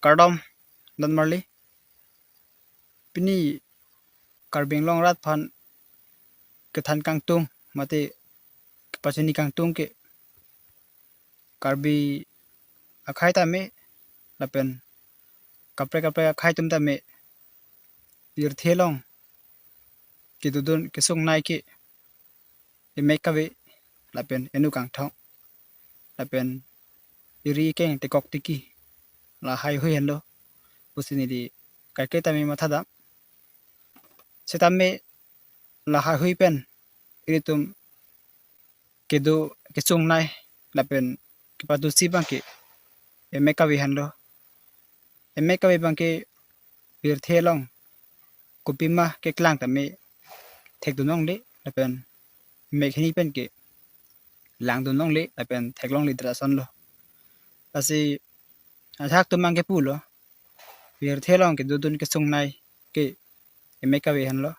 Cardom dan Marley Pini Carbing long rat pan Kethan Kang Tung Mate Kepachini Kang Tung ke Karbi Akai Tame Lapen Kapre Akai Tum Tame Bir Thelong Kidudun Kesung Nike Emekawe Lapen Enu Kang Thong Lapen Iri Keng Tekok Tiki La Hai Hui Hendo Pusini di Kake Tame Matada Setame La Hai Hui Pen Iritum Kedu Kesung Nai Lapen Kepatu Si Bangke Emekawe Hendo Emekawe Bangke Bir Thelong Kupima ke Klang Tame Tek Dunong Le Lapen Mekhini Pen ke Lang Dunong Le Lapen Tek Long Le Drason Lo Asi Athak Tumang ke Pulo Bir Thelong ke Dudun Kesung Nai ke Emekawe Hanlo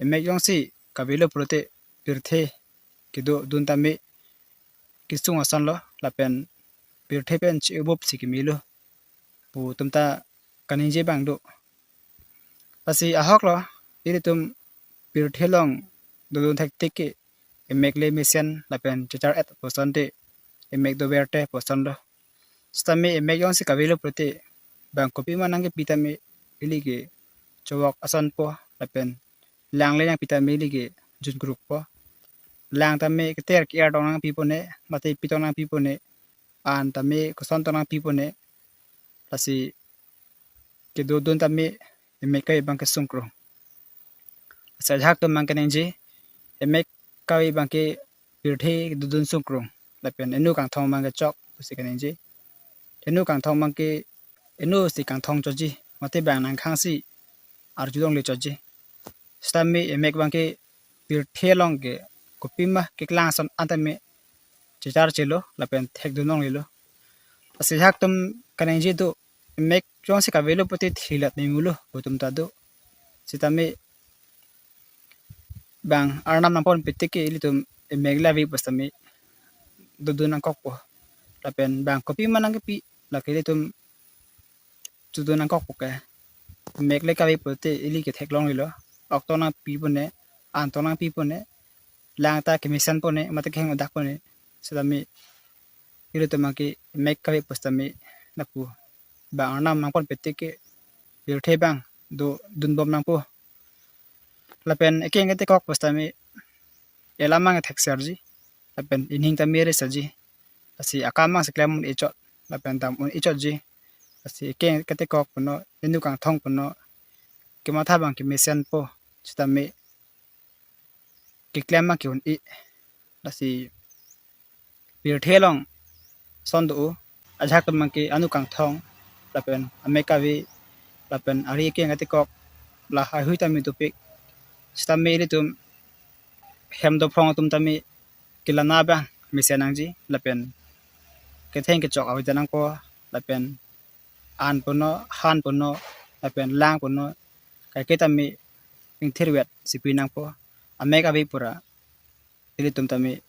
Emek Yong Si Kabilo Prote Bir The ke Dun Tame Kesung Ason Lo Lapen Bir The Pen Chi Ubop Si Kimilo Pu Tumta Kaninje Bang Do Asi Ahok Lo Iritum Bir Thelong Dudun Tek Teke Emek Le Mission Lapen Chachar Et Posonte Emek Do Verte Poson Lo Stame Emek Yong Si Kabilo Prote Bang Kopi Manang ke Pitame Ilige Chowok Ason Po Lapen Lang Le Yang Pitame Ilige Jun Group Po Lang Tame Keter Ki Ardong Nang Pipone Mate Pitong Nang Pipone An Tame Koson Tong Nang Pipone Lasi Ke Dudun Tame Emek Kawi Bang Ke Sungkro Sajak to Mang Kenenje Emek Kawi Bang Ke Pirthe Dudun Sungkro Lapen Enu Kang Thong Mang Ke Chok Pusi Kenenje Enu Kang Thong Mang Ke Enu Si Kang Thong Choji Mate Bang Nang Khang Si Arjudong Le Choji Stame Emek Bang Ke Pirthe Long Ke Kupima Ke Klang Son Antame Chachar Chelo Lapen Tek Dunong Lelo Sajak Tum Kenenje Do Emek Yong Si Kabelo Pote Thilat Nimulo Butum Tado Sitame Bang Arnam Nampon Pitike Ilitum Emek Lavi Pastame Dudun Ang Kokpo Lapen Bang Kopi Manang Ke Pi Lakilitum Dudun Ang Kokpo Ke Emek Le Kawi Pote Ili Ke Tek Long Lelo Oktona Pi Pone Antona Pi Pone Lang Ta Kemisan Pone Mate Keng Odak Pone Sitame Ilitum Ang Ke Emek Kawi Pastame Napu Bang Arnam Nampon Pitike Birthe Bang Do Dun Bom Nampo Lapen Ekeng Ke Tekok Pastame Elamang Tek Serji Lapen Inhing Tamire Saji Asi Akamang Seklemun Echot Lapen Tam Un Echot Ji Asi Ekeng Ke Tekok Puno Enu Kang Thong Puno Ke Matha Bang Ke Mesian Po Sitame Ke Klemang Ke Un I Lasi Birthe Long Sondo Ajak Tum Mang Ke Anu Kang Thong Lapen Amekawi Lapen Ari Ekeng Ke Tekok La Hai Hui Tami Tupik Sitame Ilitum Hem Do Prong Tum Tami Kilana Bang Mesian Angji Lapen Ke Theng Ke Chok Awi Danang Po Lapen An Puno Han Puno Lapen Lang Puno Kai Ke Tami Ing Thirwet Sipinang Po Amekawi Pura Ilitum Tami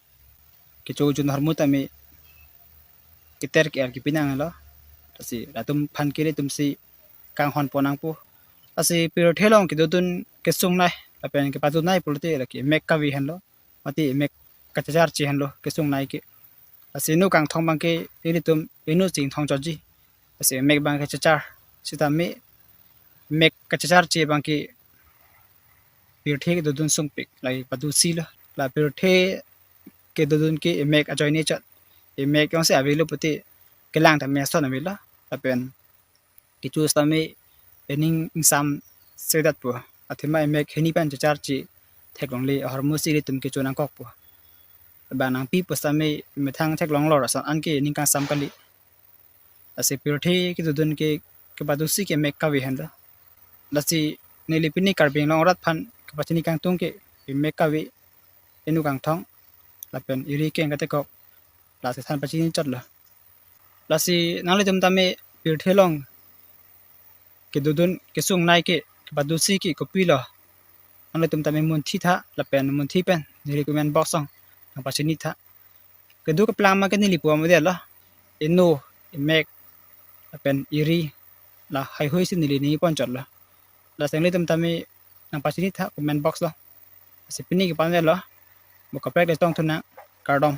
Ke Chojun Harmu Tami Kiter Ke Ki Pinang Lo Asi Latum Phan Kiri Tum Si Kang Hon Ponang Po Asi Pirthe Long Ke Dudun Kesung Nai Lapen Ke Patu Nai Pulte Laki Emek Kawi Han Lo Mati Emek Kachachar Chi Han Lo Kesung Nai Ke Asi Enu Kang Thong Bang Ke Ilitum Enu Sing Thong Choji Asi Emek Bang Ke Chachar Sitame Emek Kachachar Chi Bang Ke Pirthe Ke Dudun Sungpik Lai Patu Si Lo La Pirthe Ke Dudun Ke Emek Ajoy Ne Chat Emek Yong Se Avilo Puti Ke Lang Tame Son Avilo Lapen Ke Chus Tame Ening Sam Sedat Po Athima Emek Heni Pan Chachar Chi Tek Long Le Hormusi Ilitum Ke Chunang Kok Po Banang Pi Pastame Methang Tek Long Lor Asan Anke Ning Kang Sam Kali Asi Pirthe Ke Dudun Ke Patu Si Ke Emek Kawi Han Lo Lasi Nilipini Karbing Long Rat Phan Ke Pachini Kang Tung Ke Emek Kawi Enu Kang Thong Lapen Iri Keng Ke Tekok Lasi Than Pachini Chot Lo Lasi Nang Tum Tame Pirthe Long Ke Dudun Kesung Nai Ke Patu Si Ke Kopi Lo Nang Tum Tame Mun Thi Tha Lapen Mun Thi Pen Nili Kumen Boksong Nang Pachini Tha Ke Du Ke Plang Ma Ke Nili Puam De Lo Enu Emek เป็นอีรีละให้ห้อยสินิลีนี้ป้อนจอดละละเสียงเลยtami nang pasini tha comment box lo sipini ki panel lo buka pek de tong tuna kardom